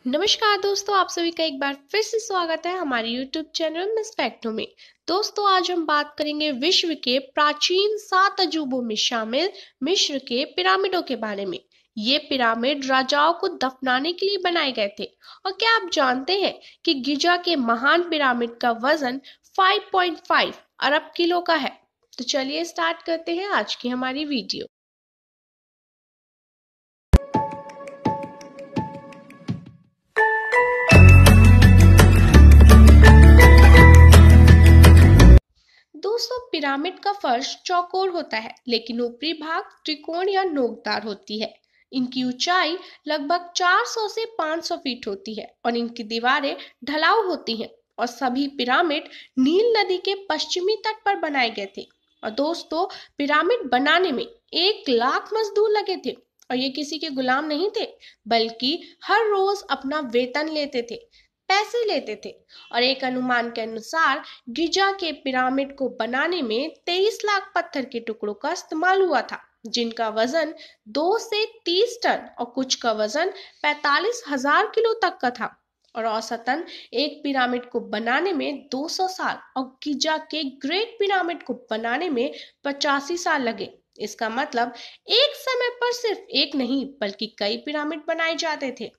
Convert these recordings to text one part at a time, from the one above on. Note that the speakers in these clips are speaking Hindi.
नमस्कार दोस्तों, आप सभी का एक बार फिर से स्वागत है हमारे YouTube चैनल मिस फैक्टो में। दोस्तों, आज हम बात करेंगे विश्व के प्राचीन 7 अजूबों में शामिल मिस्र के पिरामिडों के बारे में। ये पिरामिड राजाओं को दफनाने के लिए बनाए गए थे। और क्या आप जानते हैं कि गिजा के महान पिरामिड का वजन 5.5 अरब किलो का है। तो चलिए स्टार्ट करते हैं आज की हमारी वीडियो। दोस्तों, पिरामिड का फर्श चौकोर होता है, लेकिन ऊपरी भाग त्रिकोण या नोकदार होती है। इनकी ऊंचाई लगभग 400 से 500 फीट होती है और इनकी दीवारें ढलाव होती हैं। और सभी पिरामिड नील नदी के पश्चिमी तट पर बनाए गए थे। और दोस्तों, पिरामिड बनाने में 1 लाख मजदूर लगे थे। और ये किसी के गुलाम नहीं थे, बल्कि हर रोज अपना वेतन लेते थे, पैसे लेते थे। और एक अनुमान के अनुसार गिजा के पिरामिड को बनाने में 23 लाख पत्थर के टुकड़ों का इस्तेमाल हुआ था, जिनका वजन 2 से 30 टन और कुछ का वजन 45,000 किलो तक का था। और औसतन एक पिरामिड को बनाने में 200 साल और गिजा के ग्रेट पिरामिड को बनाने में 85 साल लगे। इसका मतलब एक समय पर सिर्फ एक नहीं बल्कि कई पिरामिड बनाए जाते थे।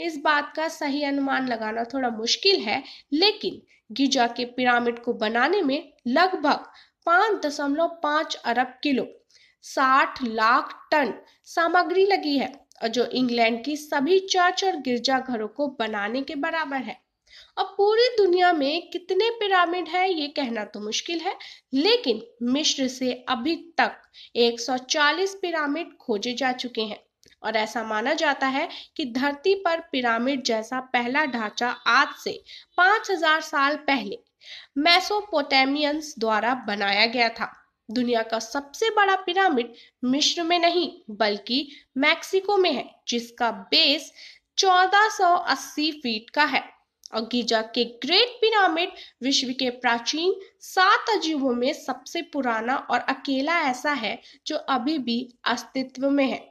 इस बात का सही अनुमान लगाना थोड़ा मुश्किल है, लेकिन गिजा के पिरामिड को बनाने में लगभग 5.5 अरब किलो 60 लाख टन सामग्री लगी है, और जो इंग्लैंड की सभी चर्च और गिरजाघरों को बनाने के बराबर है। अब पूरी दुनिया में कितने पिरामिड हैं ये कहना तो मुश्किल है, लेकिन मिस्र से अभी तक 140 पिरामिड खोजे जा चुके हैं। और ऐसा माना जाता है कि धरती पर पिरामिड जैसा पहला ढांचा आज से 5000 साल पहले मेसोपोटामियंस द्वारा बनाया गया था। दुनिया का सबसे बड़ा पिरामिड मिस्र में नहीं बल्कि मैक्सिको में है, जिसका बेस 1480 फीट का है। और गिजा के ग्रेट पिरामिड विश्व के प्राचीन 7 अजूबों में सबसे पुराना और अकेला ऐसा है जो अभी भी अस्तित्व में है।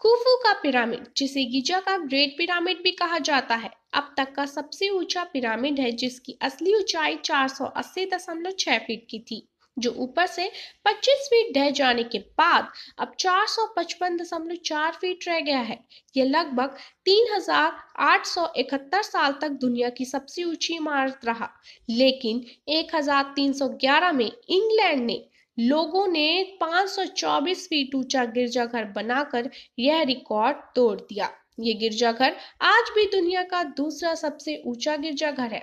खुफू का पिरामिड, जिसे गिजा का ग्रेट पिरामिड भी कहा जाता है, अब तक का सबसे ऊंचा पिरामिड है, जिसकी असली ऊंचाई 480.6 फीट की थी, जो ऊपर से 25 फीट ढह जाने के बाद अब 455.4 फीट रह गया है। यह लगभग 3871 साल तक दुनिया की सबसे ऊंची इमारत रहा, लेकिन 1311 में इंग्लैंड ने लोगों ने 524 फीट ऊंचा गिरजाघर बनाकर यह रिकॉर्ड तोड़ दिया। ये गिरजाघर आज भी दुनिया का दूसरा सबसे ऊंचा गिरजाघर है।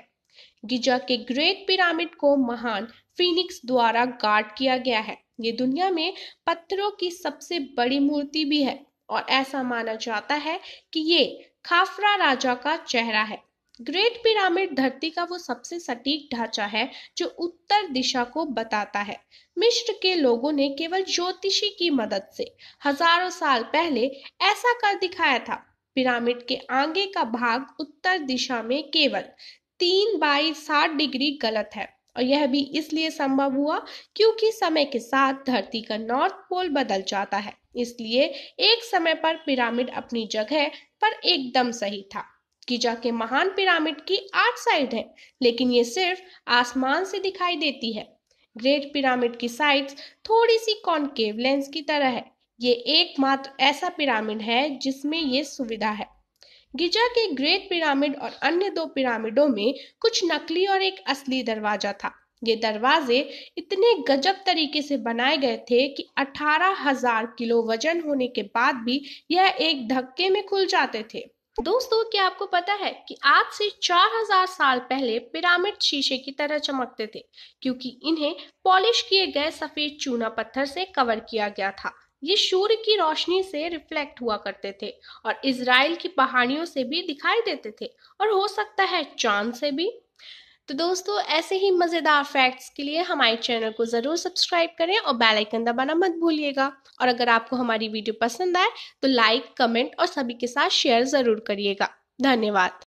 गिजा के ग्रेट पिरामिड को महान फीनिक्स द्वारा गार्ड किया गया है। ये दुनिया में पत्थरों की सबसे बड़ी मूर्ति भी है और ऐसा माना जाता है कि ये खाफरा राजा का चेहरा है। ग्रेट पिरामिड धरती का वो सबसे सटीक ढांचा है जो उत्तर दिशा को बताता है। मिस्र के लोगों ने केवल ज्योतिषी की मदद से हजारों साल पहले ऐसा कर दिखाया था। पिरामिड के आगे का भाग उत्तर दिशा में केवल 3/60 डिग्री गलत है, और यह भी इसलिए संभव हुआ क्योंकि समय के साथ धरती का नॉर्थ पोल बदल जाता है। इसलिए एक समय पर पिरामिड अपनी जगह पर एकदम सही था। गिजा के महान पिरामिड की 8 साइड है, लेकिन ये सिर्फ आसमान से दिखाई देती है। ग्रेट पिरामिड की साइड्स थोड़ी सी कॉनकेव लेंस की तरह है। ये एकमात्र ऐसा पिरामिड है जिसमें ये सुविधा है। गिजा के ग्रेट पिरामिड और अन्य 2 पिरामिडों में कुछ नकली और एक असली दरवाजा था। ये दरवाजे इतने गजब तरीके से बनाए गए थे कि 18,000 किलो वजन होने के बाद भी यह एक धक्के में खुल जाते थे। दोस्तों, क्या आपको पता है कि आज से 4000 साल पहले पिरामिड शीशे की तरह चमकते थे, क्योंकि इन्हें पॉलिश किए गए सफेद चूना पत्थर से कवर किया गया था। ये सूर्य की रोशनी से रिफ्लेक्ट हुआ करते थे और इजराइल की पहाड़ियों से भी दिखाई देते थे, और हो सकता है चांद से भी। तो दोस्तों, ऐसे ही मजेदार फैक्ट्स के लिए हमारे चैनल को जरूर सब्सक्राइब करें और बेल आइकन दबाना मत भूलिएगा। और अगर आपको हमारी वीडियो पसंद आए तो लाइक, कमेंट और सभी के साथ शेयर जरूर करिएगा। धन्यवाद।